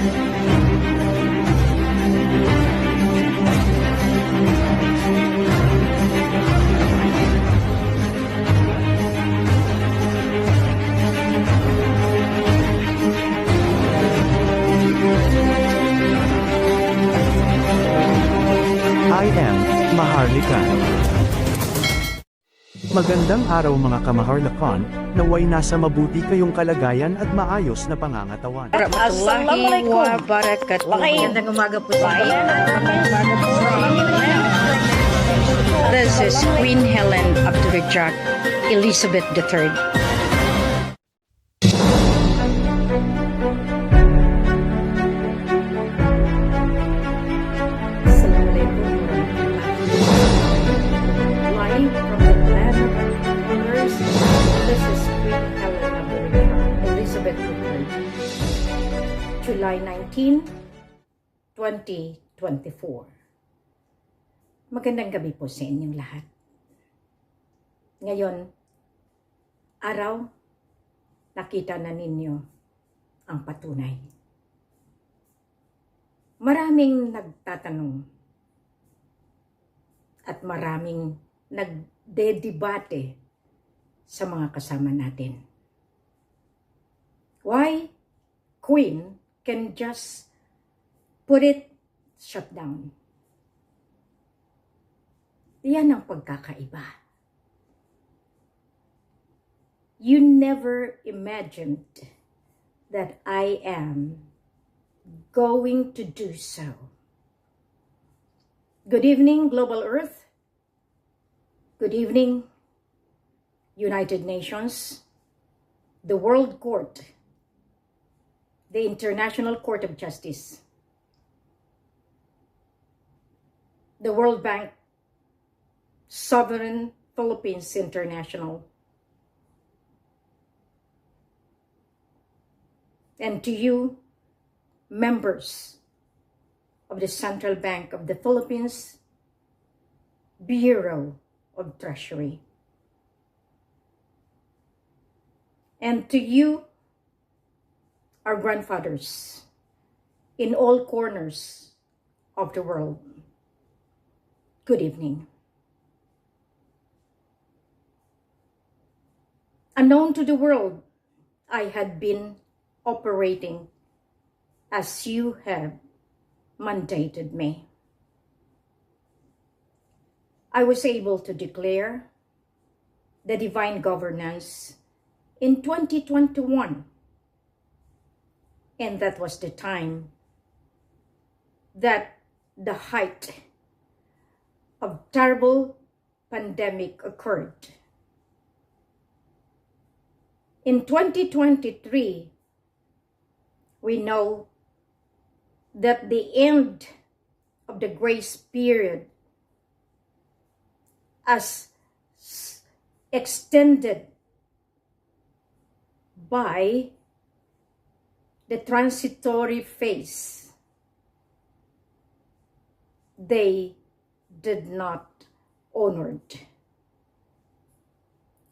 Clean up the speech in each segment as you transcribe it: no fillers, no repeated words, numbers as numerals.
I am Maharlika. Magandang araw mga kamaharlakan, naway nasa mabuti kayong kalagayan at maayos na pangangatawan. Assalamualaikum wabarakatuh. Magandang umaga po sa inyo. This is Queen Helen of the Reject, Elizabeth III. Live from the land of colors, this is Queen Helen of the Reject, Elizabeth III. July 19, 2024. Magandang gabi po sa inyong lahat. Ngayon, araw, nakita na ninyo ang patunay. Maraming nagtatanong at maraming nagdedebate sa mga kasama natin. Why Queen can just put it shut down? Yan ang pagkakaiba. You never imagined that I am going to do so. Good evening, Global Earth. Good evening, United Nations, the World Court, the International Court of Justice, the World Bank, Sovereign Philippines International, and to you, members of the Central Bank of the Philippines, Bureau of Treasury, and to you, our grandfathers in all corners of the world, good evening. Unknown to the world, I had been operating as you have mandated me. I was able to declare the divine governance in 2021, and that was the time that the height of terrible pandemic occurred. In 2023, we know that the end of the grace period as extended by the transitory phase, they did not honor it.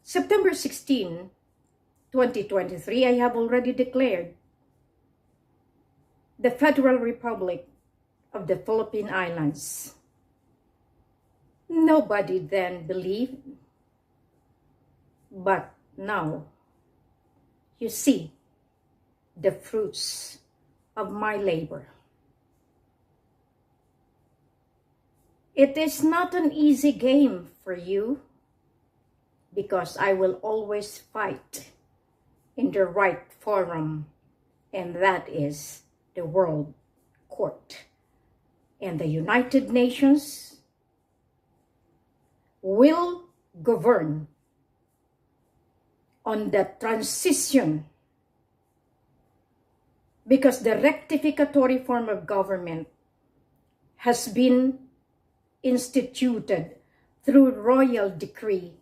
September 16, 2023, I have already declared the Federal Republic of the Philippine Islands. Nobody then believed, but now you see the fruits of my labor. It is not an easy game for you because I will always fight in the right forum, and that is the World Court. And the United Nations will govern on the transition, because the rectificatory form of government has been instituted through royal decree,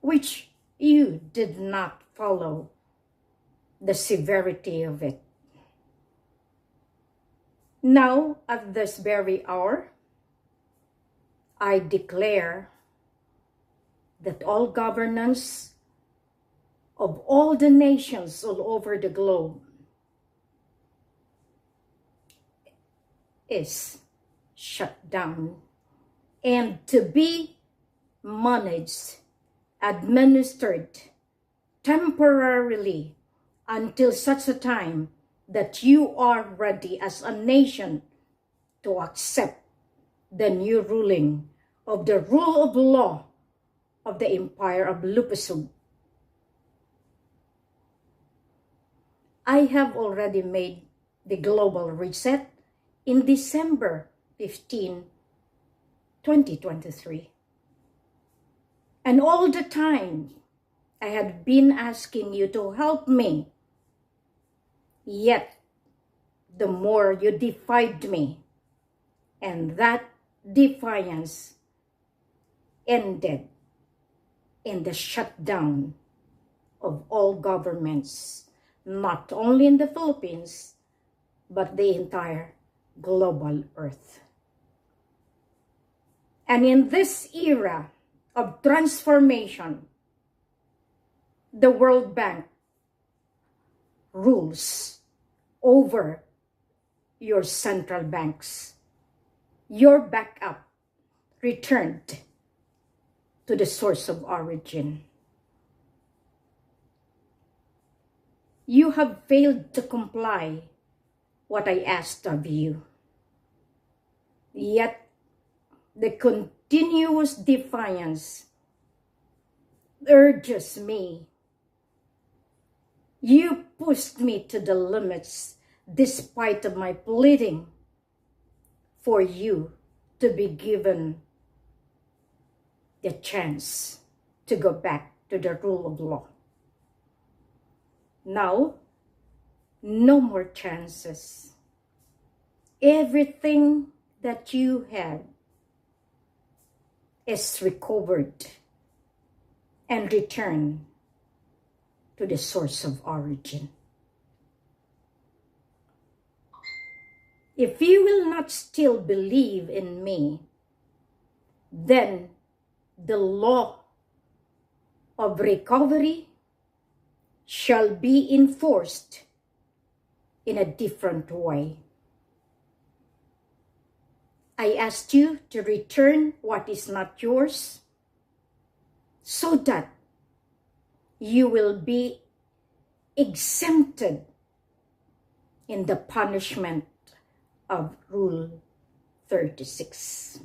which you did not follow the severity of it. Now, at this very hour, I declare that all governance of all the nations all over the globe is shut down and to be managed, administered temporarily until such a time that you are ready as a nation to accept the new ruling of the rule of law of the Empire of Lupusug. I have already made the global reset in December 15, 2023. And all the time, I had been asking you to help me. Yet, the more you defied me, and that defiance ended in the shutdown of all governments, not only in the Philippines, but the entire global earth. And in this era of transformation, the World Bank rules over your central banks. Your backup returned to the source of origin. You have failed to comply what I asked of you. Yet, the continuous defiance urges me. You pushed me to the limits despite of my pleading for you to be given the chance to go back to the rule of law. Now, no more chances. Everything that you had is recovered and returned to the source of origin. If you will not still believe in me, then the law of recovery shall be enforced in a different way. I asked you to return what is not yours so that you will be exempted in the punishment of Rule 36.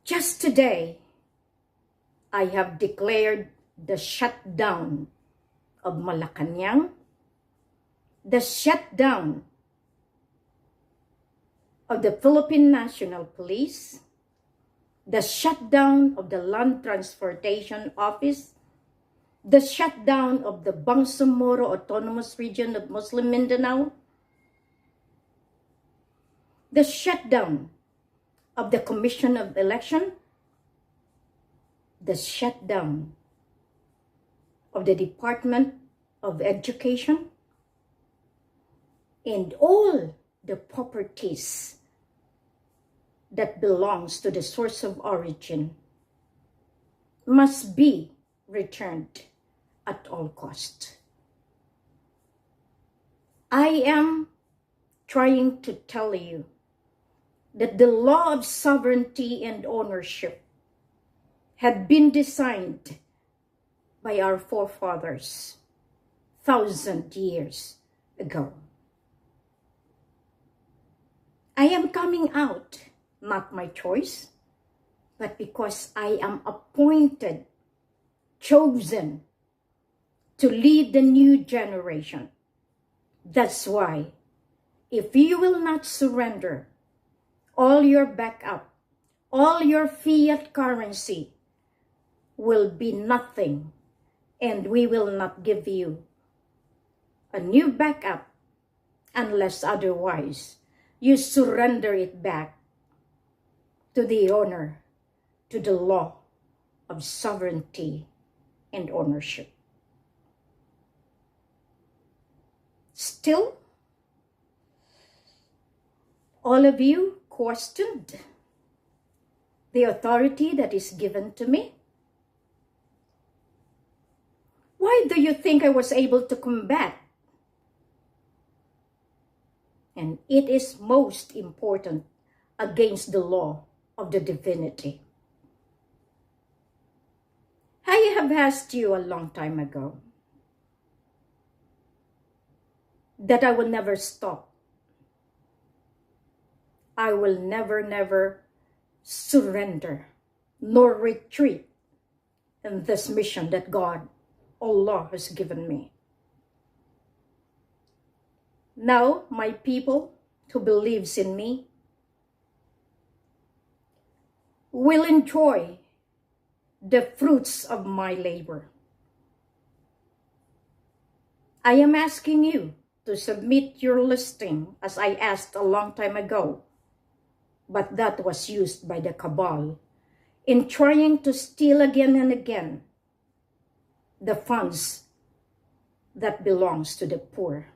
Just today, I have declared the shutdown of Malacanang, the shutdown of the Philippine National Police, the shutdown of the Land Transportation Office, the shutdown of the Bangsamoro Autonomous Region of Muslim Mindanao, the shutdown of the Commission of Election, the shutdown of the Department of Education, and all the properties that belongs to the source of origin must be returned at all cost. I am trying to tell you that the law of sovereignty and ownership had been designed by our forefathers 1,000 years ago. I am coming out, not my choice, but because I am appointed, chosen to lead the new generation. That's why, if you will not surrender all your backup, all your fiat currency will be nothing, and we will not give you a new backup unless otherwise you surrender it back to the owner, to the law of sovereignty and ownership. Still, all of you questioned the authority that is given to me. Why do you think I was able to combat and it is most important against the law of the divinity. I have asked you a long time ago that I will never stop. I will never surrender nor retreat in this mission that God, Allah, has given me. Now, my people who believes in me will enjoy the fruits of my labor. I am asking you to submit your listing as I asked a long time ago, but that was used by the cabal in trying to steal again and again the funds that belongs to the poor.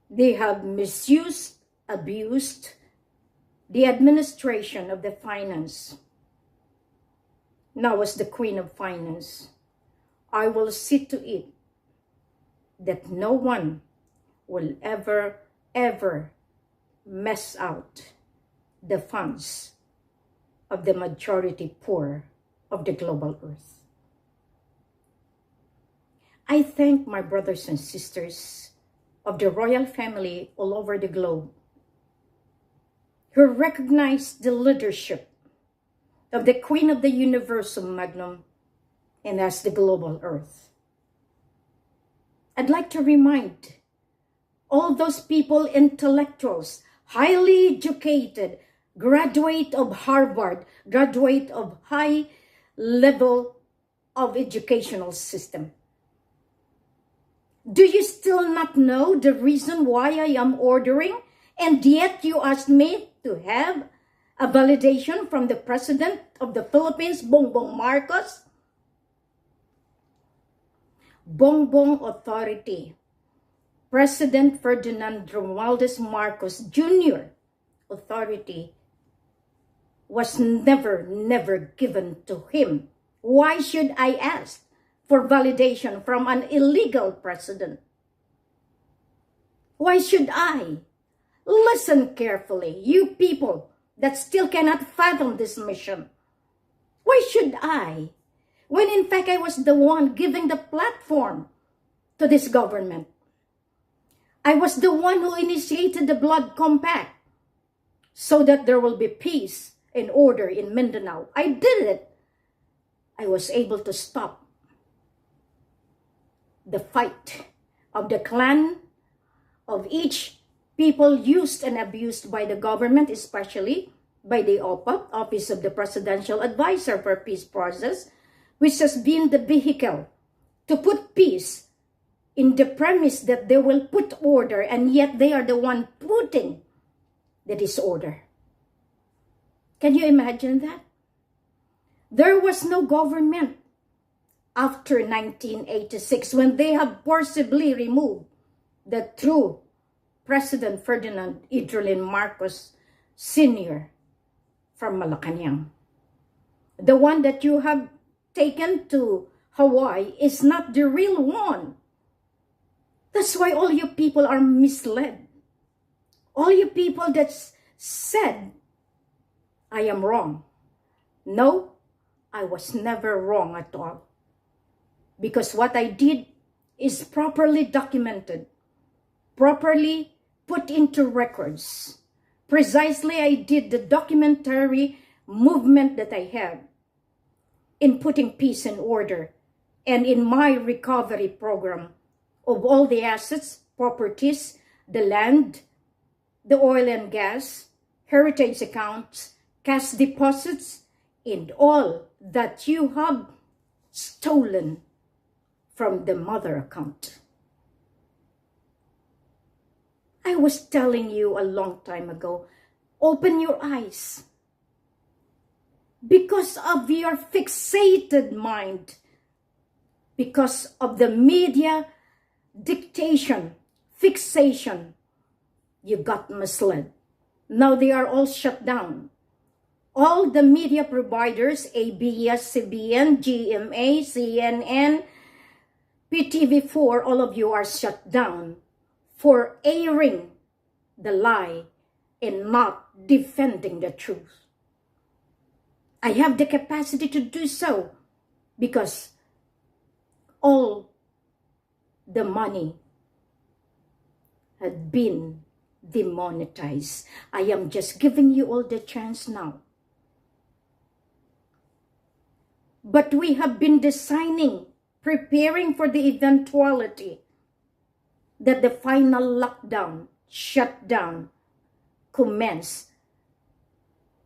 They have misused, abused the administration of the finance. Now, as the Queen of Finance, I will see to it that no one will ever mess out the funds of the majority poor of the global earth. I thank my brothers and sisters of the royal family all over the globe who recognize the leadership of the Queen of the Universum Magnum and as the global earth. I'd like to remind all those people, intellectuals, highly educated, graduate of Harvard, graduate of high level of educational system. Do you still not know the reason why I am ordering? And yet you ask me to have a validation from the President of the Philippines, Bongbong Marcos? Bongbong Authority, President Ferdinand Romualdez Marcos Jr. authority was never given to him. Why should I ask for validation from an illegal president? Why should I? Listen carefully, you people that still cannot fathom this mission. Why should I? When in fact I was the one giving the platform to this government. I was the one who initiated the blood compact so that there will be peace and order in Mindanao. I did it. I was able to stop the fight of the clan of each people used and abused by the government, especially by the OPA, Office of the Presidential Advisor for Peace Process, which has been the vehicle to put peace in the premise that they will put order, and yet they are the one putting the disorder. Can you imagine that? There was no government after 1986 when they have forcibly removed the true President Ferdinand Idrolin Marcos Sr. from Malacanang. The one that you have taken to Hawaii is not the real one. That's why all you people are misled. All you people that said, I am wrong. No, I was never wrong at all. Because what I did is properly documented, properly put into records. Precisely, I did the documentary movement that I have in putting peace and order and in my recovery program of all the assets, properties, the land, the oil and gas, heritage accounts, cash deposits, and all that you have stolen from the mother account. I was telling you a long time ago, open your eyes. Because of your fixated mind, because of the media dictation, fixation, you got misled. Now they are all shut down. All the media providers, ABS, CBN, GMA, CNN, PTV4, all of you are shut down for airing the lie and not defending the truth. I have the capacity to do so because all the money had been demonetized. I am just giving you all the chance now. But we have been designing, preparing for the eventuality that the final lockdown, shutdown, commence.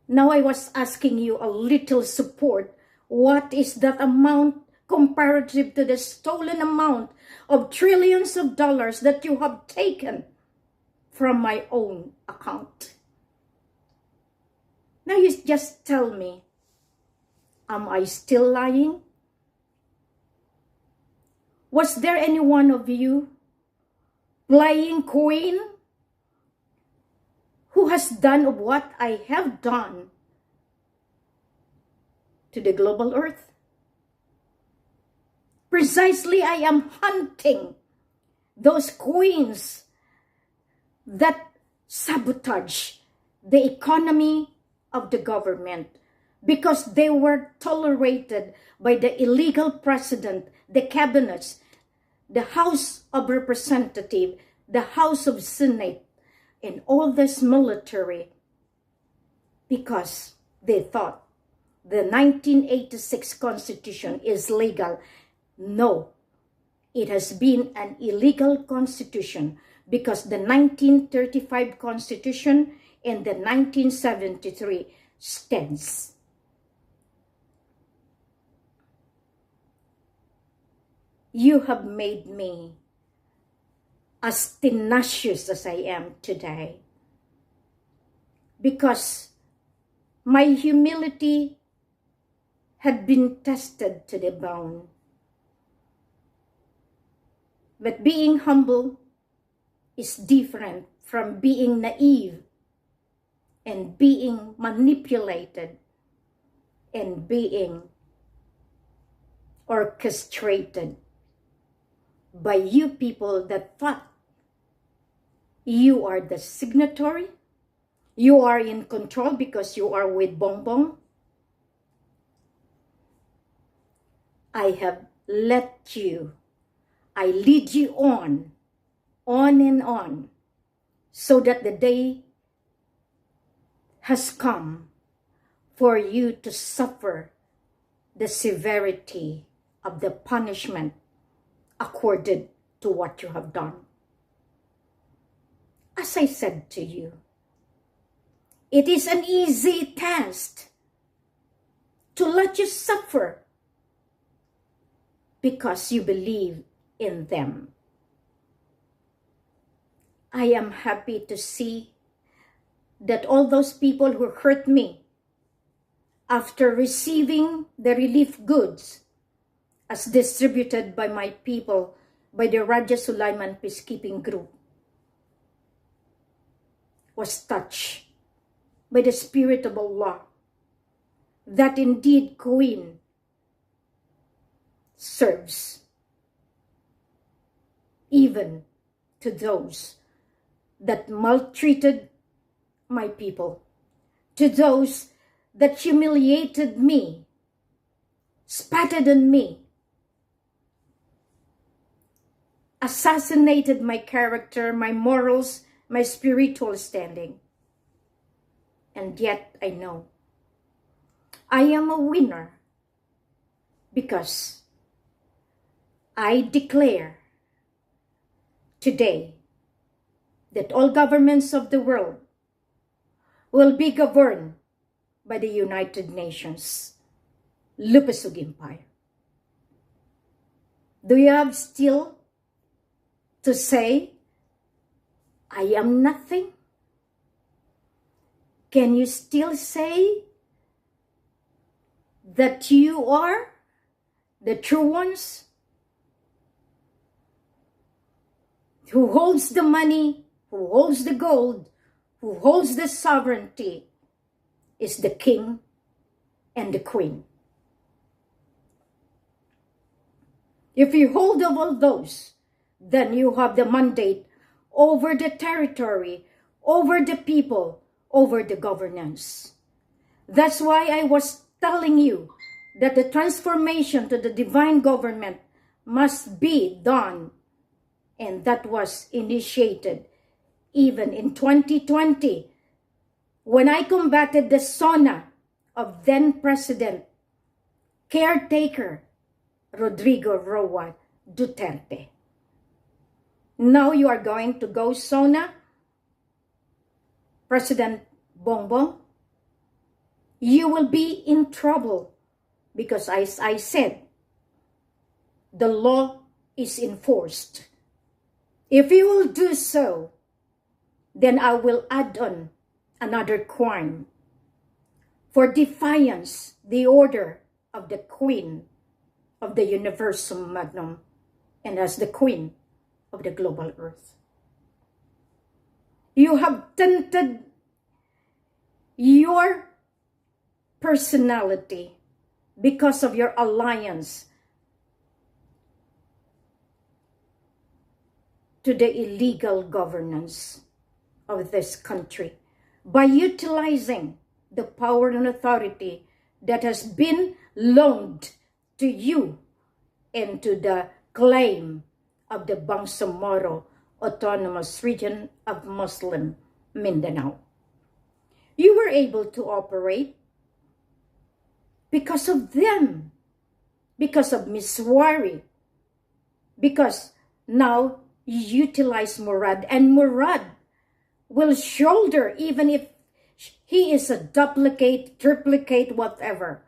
Now I was asking you a little support. What is that amount comparative to the stolen amount of trillions of dollars that you have taken from my own account? Now you just tell me, am I still lying? Was there any one of you playing queen who has done what I have done to the global earth? Precisely, I am hunting those queens that sabotage the economy of the government because they were tolerated by the illegal president, the cabinets, the House of Representatives, the House of Senate, and all this military, because they thought the 1986 Constitution is legal. No, it has been an illegal constitution because the 1935 Constitution and the 1973 stands. You have made me as tenacious as I am today because my humility had been tested to the bone. But being humble is different from being naive and being manipulated and being orchestrated by you people that thought you are the signatory, you are in control because you are with Bongbong. I have let you, I lead you on and on, so that the day has come for you to suffer the severity of the punishment accorded to what you have done. As I said to you, it is an easy task to let you suffer because you believe in them. I am happy to see that all those people who hurt me after receiving the relief goods as distributed by my people, by the Raja Sulaiman Peacekeeping Group, was touched by the Spirit of Allah, that indeed Queen serves even to those that maltreated my people, to those that humiliated me, spatted on me, assassinated my character, my morals, my spiritual standing. And yet I know I am a winner because I declare today that all governments of the world will be governed by the United Nations Lupusug Empire. Do you have still to say, I am nothing? Can you still say that you are the true ones? Who holds the money, who holds the gold, who holds the sovereignty is the king and the queen. If you hold of all those, then you have the mandate over the territory over the people, over the governance. That's why I was telling you that the transformation to the divine government must be done, and that was initiated even in 2020 when I combated the SONA of then President caretaker Rodrigo Roa Duterte. Now you are going to go SONA, President Bongbong. You will be in trouble because, as I said, the law is enforced. If you will do so, then I will add on another crime for defiance the order of the Queen of the Universum Magnum and as the Queen of the global earth. You have tainted your personality because of your alliance to the illegal governance of this country by utilizing the power and authority that has been loaned to you and to the claim of the Bangsamoro Autonomous Region of Muslim Mindanao. You were able to operate because of them, because of Miss Wari, because now you utilize Murad, and Murad will shoulder, even if he is a duplicate, triplicate, whatever,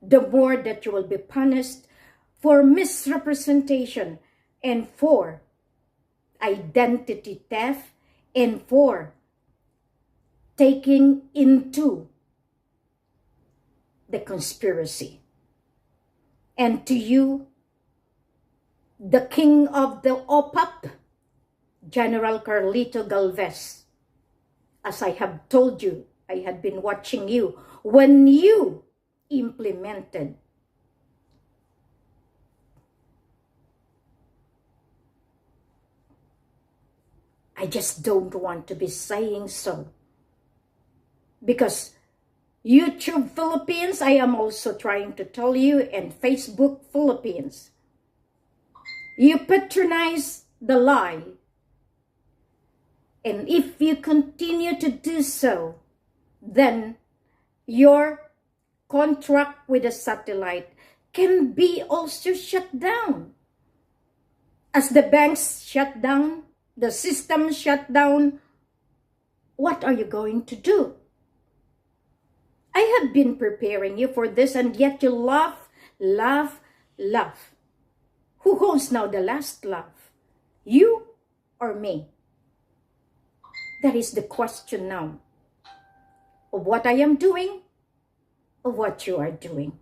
the more that you will be punished for misrepresentation and for identity theft and for taking into the conspiracy. And to you, the king of the OPAP, General Carlito Galvez, as I have told you, I had been watching you when you implemented I just don't want to be saying so. Because YouTube Philippines, I am also trying to tell you, and Facebook Philippines, you patronize the lie. And if you continue to do so, then your contract with the satellite can be also shut down. As the banks shut down, the system shut down, what are you going to do? I have been preparing you for this, and yet you laugh, laugh, laugh. Who holds now the last laugh? You or me? That is the question now. Of what I am doing, of what you are doing.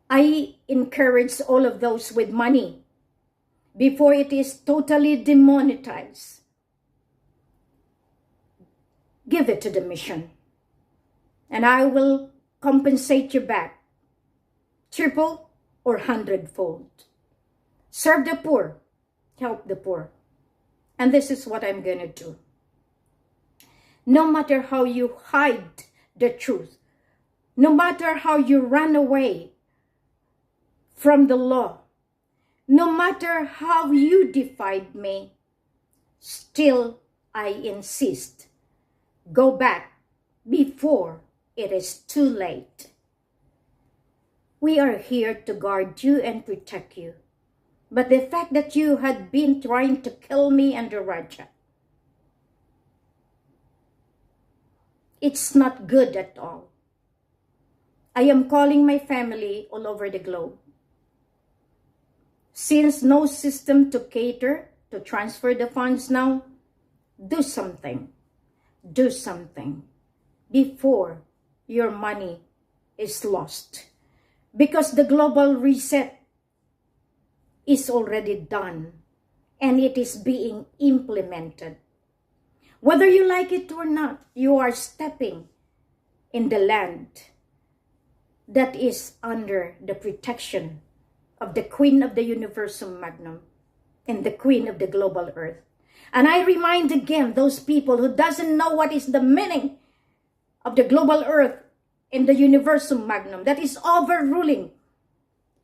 I encourage all of those with money before it is totally demonetized. Give it to the mission, and I will compensate you back, triple or hundredfold. Serve the poor, help the poor. And this is what I'm going to do. No matter how you hide the truth, no matter how you run away from the law, no matter how you defied me, still I insist. Go back before it is too late. We are here to guard you and protect you. But the fact that you had been trying to kill me and the Raja, it's not good at all. I am calling my family all over the globe. Since no system to cater, to transfer the funds now, do something. Do something before your money is lost. Because the global reset is already done and it is being implemented. Whether you like it or not, you are stepping in the land that is under the protection of the Queen of the Universum Magnum and the Queen of the global earth. And I remind again those people who doesn't know what is the meaning of the global earth in the universum magnum that is overruling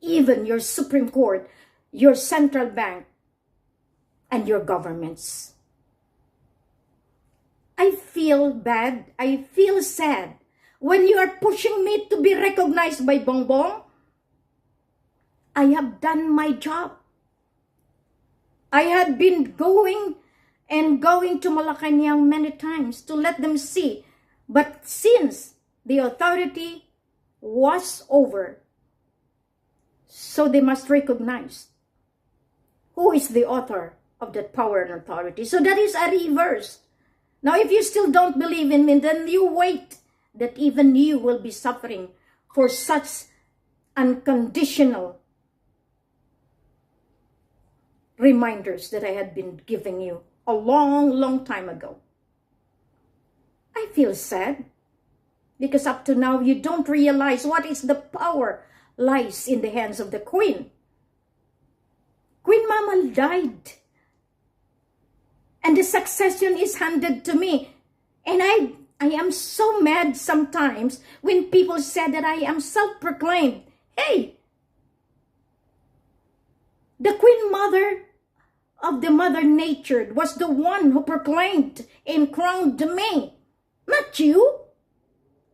even your Supreme Court, your central bank, and your governments. I feel bad, I feel sad when you are pushing me to be recognized by Bongbong. I have done my job. I had been going to Malacanang many times to let them see. But since the authority was over, so they must recognize who is the author of that power and authority. So that is a reverse. Now, if you still don't believe in me, then you wait that even you will be suffering for such unconditional reminders that I had been giving you a long, long time ago. I feel sad because up to now you don't realize what is the power lies in the hands of the Queen. Queen Mama died, and the succession is handed to me. And I am so mad sometimes when people say that I am self-proclaimed. Hey, the Queen Mother of the Mother Nature was the one who proclaimed and crowned me, not you.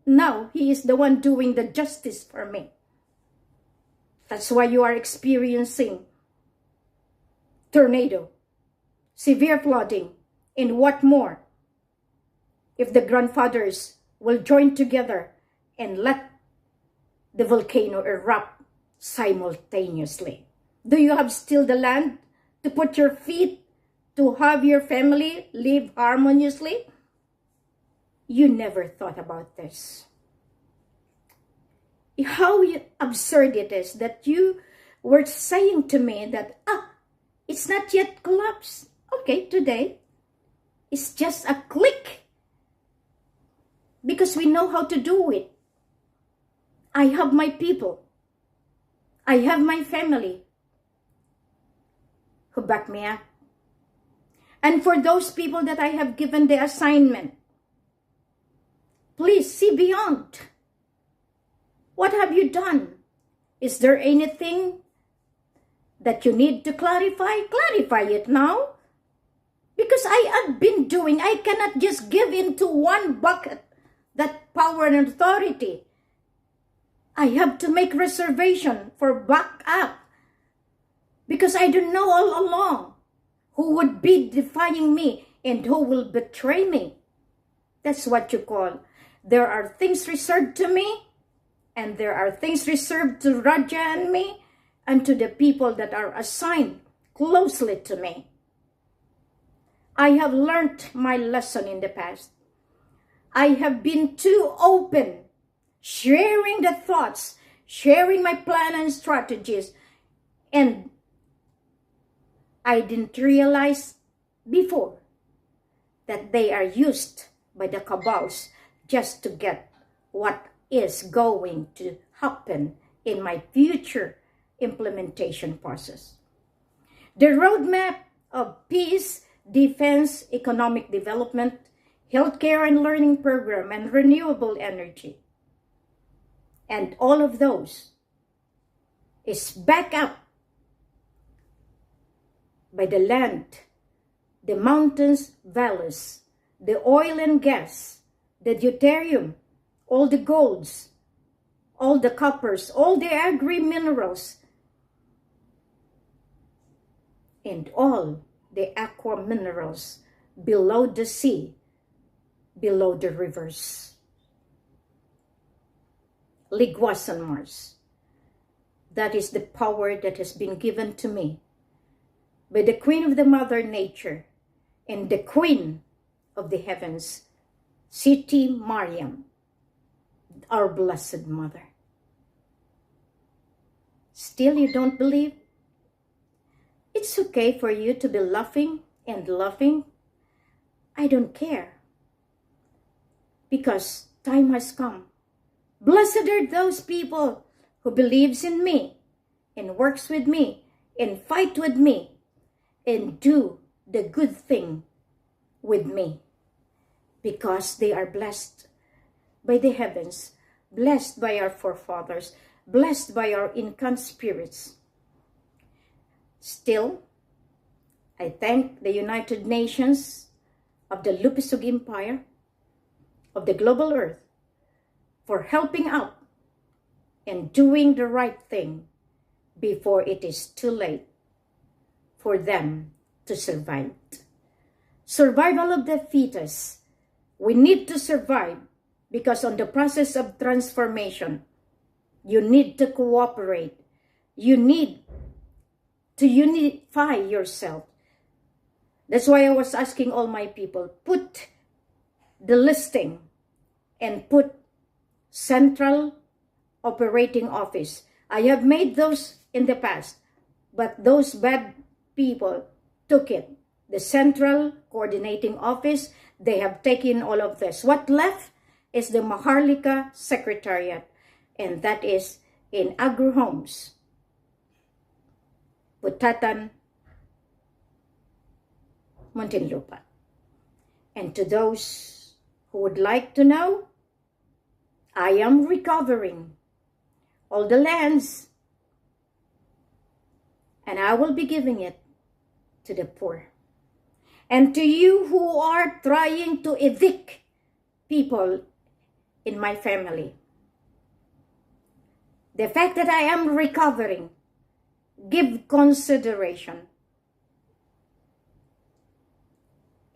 Now he is the one doing the justice for me. That's why you are experiencing tornado, severe flooding, and what more if the grandfathers will join together and let the volcano erupt simultaneously. Do you have still the land to put your feet, to have your family live harmoniously? You never thought about this. How absurd it is that you were saying to me that, it's not yet collapsed. Okay, today, it's just a click. Because we know how to do it. I have my people. I have my family who back me up. And for those people that I have given the assignment, please see beyond. What have you done? Is there anything that you need to clarify? Clarify it now. Because I have been doing, I cannot just give into one bucket that power and authority. I have to make reservation for backup. Because I don't know all along who would be defying me and who will betray me. That's what you call. There are things reserved to me, and there are things reserved to Raja and me, and to the people that are assigned closely to me. I have learned my lesson in the past. I have been too open, sharing the thoughts, sharing my plan and strategies, and I didn't realize before that they are used by the cabals just to get what is going to happen in my future implementation process. The roadmap of peace, defense, economic development, healthcare and learning program, and renewable energy. And all of those is backed up by the land, the mountains, valleys, the oil and gas, the deuterium, all the golds, all the coppers, all the agri-minerals, and all the aqua minerals below the sea, below the rivers. Ligwasan Mars. That is the power that has been given to me by the Queen of the Mother Nature and the Queen of the Heavens, Siti Mariam, our Blessed Mother. Still you don't believe? It's okay for you to be laughing and laughing. I don't care. Because time has come. Blessed are those people who believes in me and works with me and fight with me and do the good thing with me, because they are blessed by the heavens, blessed by our forefathers, blessed by our incant spirits. Still, I thank the United Nations of the Lupisug Empire, of the global earth, for helping out and doing the right thing before it is too late for them to survive. Survival of the fetus. We need to survive because on the process of transformation, you need to cooperate. You need to unify yourself. That's why I was asking all my people, put the listing and put Central Operating Office. I have made those in the past, but those bad people took it. The Central Coordinating Office, they have taken all of this. What left is the Maharlika Secretariat, and that is in Agro Homes, Putatan, Muntinlupa. And to those who would like to know, I am recovering all the lands, and I will be giving it to the poor. And to you who are trying to evict people in my family, the fact that I am recovering, give consideration.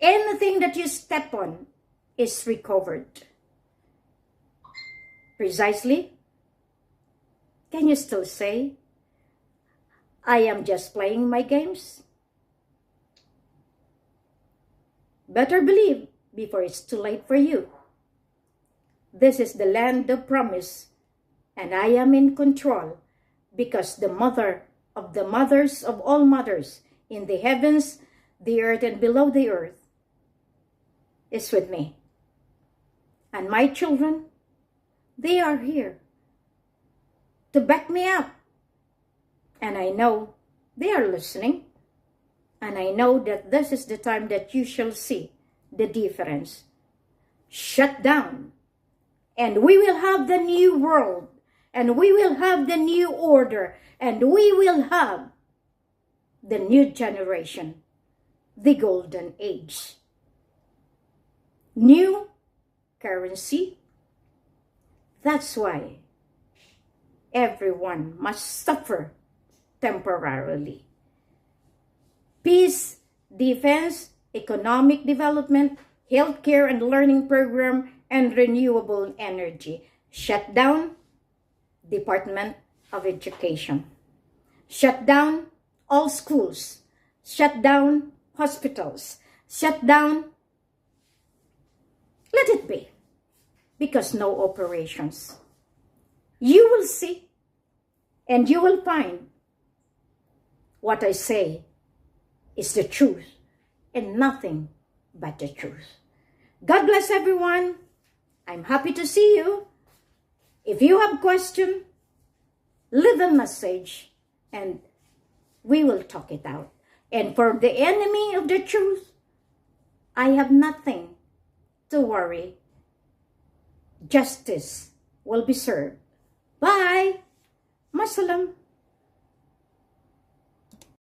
Anything that you step on is recovered. Precisely, can you still say, I am just playing my games? Better believe before it's too late for you. This is the land of promise, and I am in control because the mother of the mothers of all mothers in the heavens, the earth, and below the earth is with me. And my children, they are here to back me up. And I know they are listening. And I know that this is the time that you shall see the difference. Shut down. And we will have the new world. And we will have the new order. And we will have the new generation. The golden age. New currency. That's why everyone must suffer temporarily. Peace, defense, economic development, healthcare and learning program, and renewable energy. Shut down Department of Education. Shut down all schools. Shut down hospitals. Shut down. Let it be. Because no operations. You will see and you will find what I say is the truth and nothing but the truth. God bless everyone. I'm happy to see you. If you have question, leave a message and we will talk it out. And for the enemy of the truth, I have nothing to worry. Justice will be served. Bye. Masalam.